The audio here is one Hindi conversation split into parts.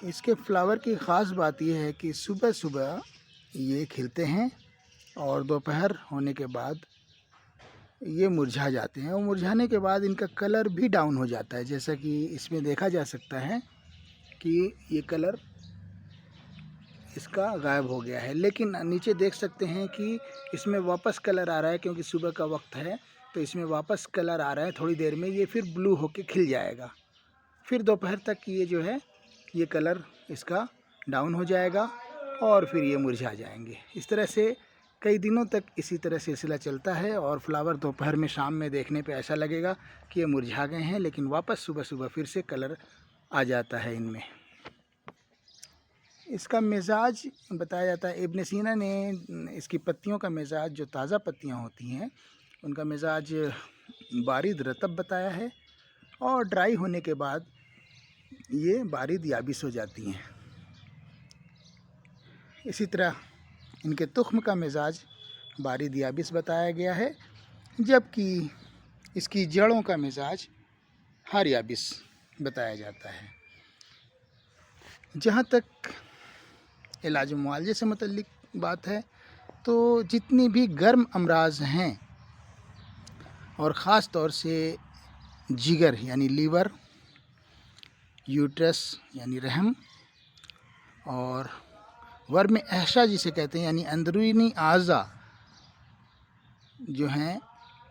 इसके फ्लावर की ख़ास बात यह है कि सुबह सुबह ये खिलते हैं और दोपहर होने के बाद ये मुरझा जाते हैं और मुरझाने के बाद इनका कलर भी डाउन हो जाता है। जैसा कि इसमें देखा जा सकता है कि ये कलर इसका गायब हो गया है, लेकिन नीचे देख सकते हैं कि इसमें वापस कलर आ रहा है, क्योंकि सुबह का वक्त है तो इसमें वापस कलर आ रहा है। थोड़ी देर में ये फिर ब्लू होके खिल जाएगा, फिर दोपहर तक ये जो है ये कलर इसका डाउन हो जाएगा और फिर ये मुरझा जाएंगे। इस तरह से कई दिनों तक इसी तरह सिलसिला चलता है और फ्लावर दोपहर में शाम में देखने पे ऐसा लगेगा कि ये मुरझा गए हैं, लेकिन वापस सुबह सुबह फिर से कलर आ जाता है इनमें। इसका मिजाज बताया जाता है, इब्न सीना ने इसकी पत्तियों का मिजाज, जो ताज़ा पत्तियां होती हैं उनका मिजाज बारिद रतब बताया है और ड्राई होने के बाद ये बारिद याबिस हो जाती हैं। इसी तरह इनके तुख्म का मिजाज बारिद याबिस बताया गया है, जबकि इसकी जड़ों का मिजाज हार याबिस बताया जाता है। जहाँ तक इलाज मुआवजे से मुतल्लिक बात है तो जितनी भी गर्म अमराज हैं और ख़ास तौर से जिगर यानी लीवर, यूट्रस यानी रहम और वर्म एहशा जिसे कहते हैं यानी अंदरूनी आज़ा जो हैं,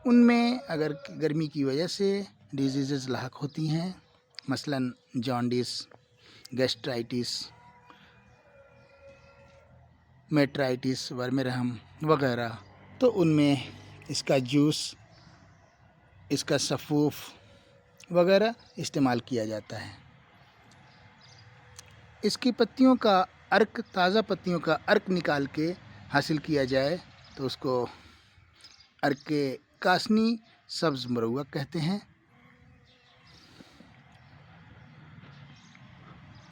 उनमें अगर गर्मी की वजह से डिजीज़ लाहक होती हैं, मसलन जॉन्डिस, गैस्ट्राइटिस, मेट्राइटिस, वर्म रहम वगैरह, तो उनमें इसका जूस, इसका सफ़ूफ वगैरह इस्तेमाल किया जाता है। इसकी पत्तियों का अर्क, ताज़ा पत्तियों का अर्क निकाल के हासिल किया जाए तो उसको अर्क कासनी सब्ज़ मरुआ कहते हैं।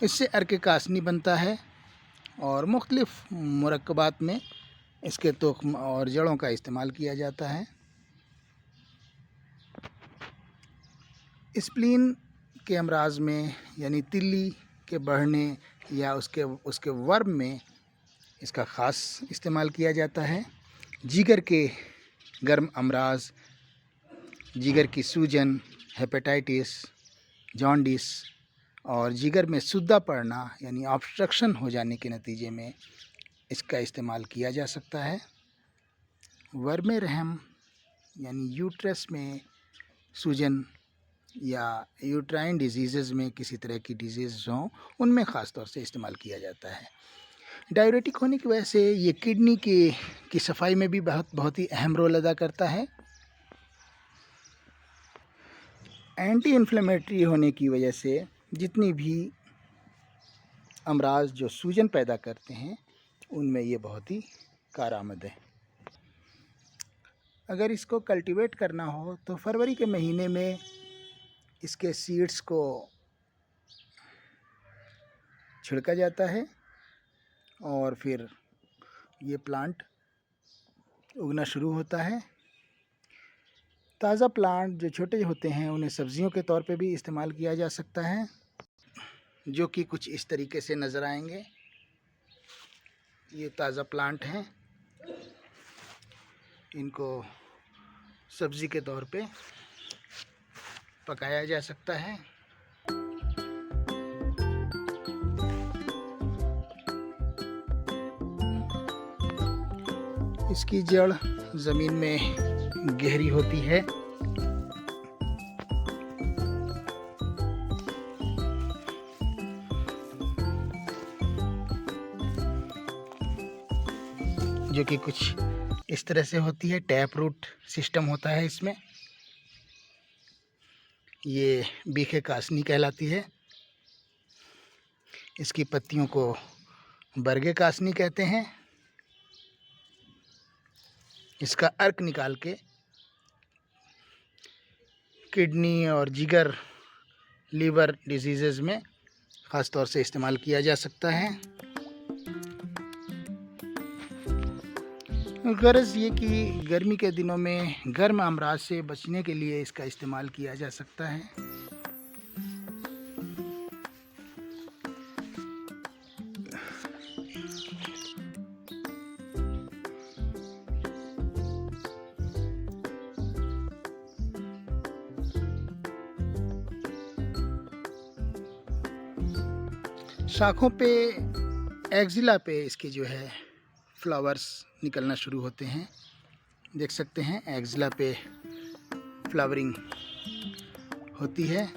इससे अर्क कासनी बनता है और मुख्तलिफ़ मुरक्कबात में इसके तुख्म और जड़ों का इस्तेमाल किया जाता है। स्प्लीन के अमराज में यानी तिल्ली के बढ़ने या उसके वर्म में इसका ख़ास इस्तेमाल किया जाता है। जिगर के गर्म अमराज, जिगर की सूजन, हेपेटाइटिस, जॉन्डिस और जिगर में सुद्दा पड़ना यानी ऑब्स्ट्रक्शन हो जाने के नतीजे में इसका इस्तेमाल किया जा सकता है। वर्म रहम यानी यूट्रस में सूजन या यूट्राइन डिजीज़ में किसी तरह की डिजीज़ हों, उनमें ख़ास तौर से इस्तेमाल किया जाता है। डाययूरेटिक होने की वजह से ये किडनी की सफाई में भी बहुत ही अहम रोल अदा करता है। एंटी इन्फ्लेमेटरी होने की वजह से जितनी भी अमराज जो सूजन पैदा करते हैं उनमें ये बहुत ही कारआमद है। अगर इसको कल्टीवेट करना हो तो फरवरी के महीने में इसके सीड्स को छिड़का जाता है और फिर ये प्लांट उगना शुरू होता है। ताज़ा प्लांट जो छोटे होते हैं उन्हें सब्जियों के तौर पे भी इस्तेमाल किया जा सकता है, जो कि कुछ इस तरीके से नज़र आएंगे। ये ताज़ा प्लांट हैं, इनको सब्ज़ी के तौर पे पकाया जा सकता है। इसकी जड़ ज़मीन में गहरी होती है। जो कि कुछ इस तरह से होती है, टैप रूट सिस्टम होता है इसमें। ये बीखे कासनी कहलाती है। इसकी पत्तियों को बरगे कासनी कहते हैं। इसका अर्क निकाल के किडनी और जिगर, लीवर डिजीज़ में ख़ास तौर से इस्तेमाल किया जा सकता है। गरज ये कि गर्मी के दिनों में गर्म अमराज से बचने के लिए इसका इस्तेमाल किया जा सकता है। शाखों पे, एक्जिला पे इसके जो है फ्लावर्स निकलना शुरू होते हैं। देख सकते हैं एक्जिला पे फ्लावरिंग होती है।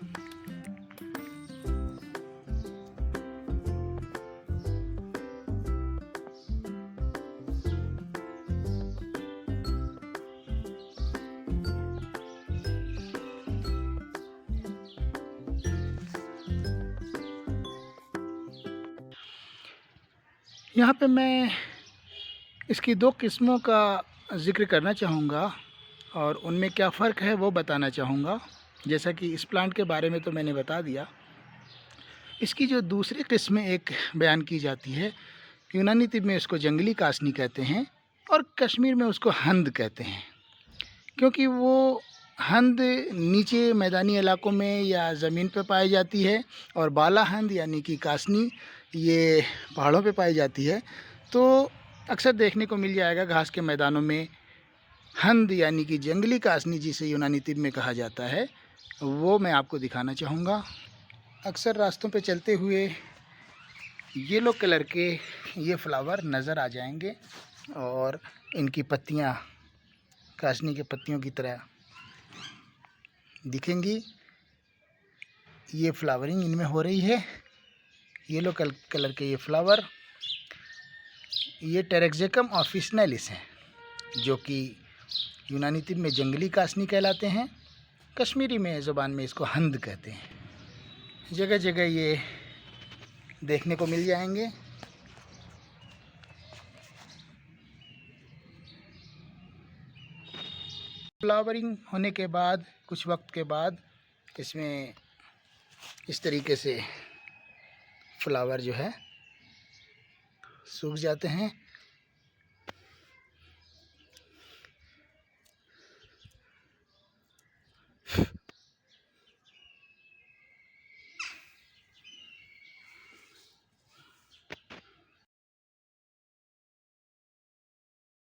यहाँ पे मैं इसकी 2 किस्मों का ज़िक्र करना चाहूँगा और उनमें क्या फ़र्क है वो बताना चाहूँगा। जैसा कि इस प्लांट के बारे में तो मैंने बता दिया। इसकी जो दूसरी किस्म एक बयान की जाती है, यूनानी तिब में उसको जंगली कासनी कहते हैं और कश्मीर में उसको हंद कहते हैं, क्योंकि वो हंद नीचे मैदानी इलाकों में या ज़मीन पे पाई जाती है और बाला हंद यानी कि कासनी ये पहाड़ों पे पाई जाती है। तो अक्सर देखने को मिल जाएगा घास के मैदानों में हंद यानी कि जंगली कासनी, जिसे यूनानी तिब में कहा जाता है, वो मैं आपको दिखाना चाहूँगा। अक्सर रास्तों पे चलते हुए येलो कलर के ये फ्लावर नज़र आ जाएंगे और इनकी पत्तियाँ कासनी के पत्तियों की तरह दिखेंगी। ये फ्लावरिंग इनमें हो रही है, येलो कलर के ये फ्लावर। ये टेरेक्सेकम ऑफिसिनालिस हैं, जो कि यूनानी तिब में जंगली कासनी कहलाते हैं, कश्मीरी में ज़ुबान में इसको हंद कहते हैं। जगह जगह ये देखने को मिल जाएंगे। फ्लावरिंग होने के बाद कुछ वक्त के बाद इसमें इस तरीके से फ्लावर जो है सूख जाते हैं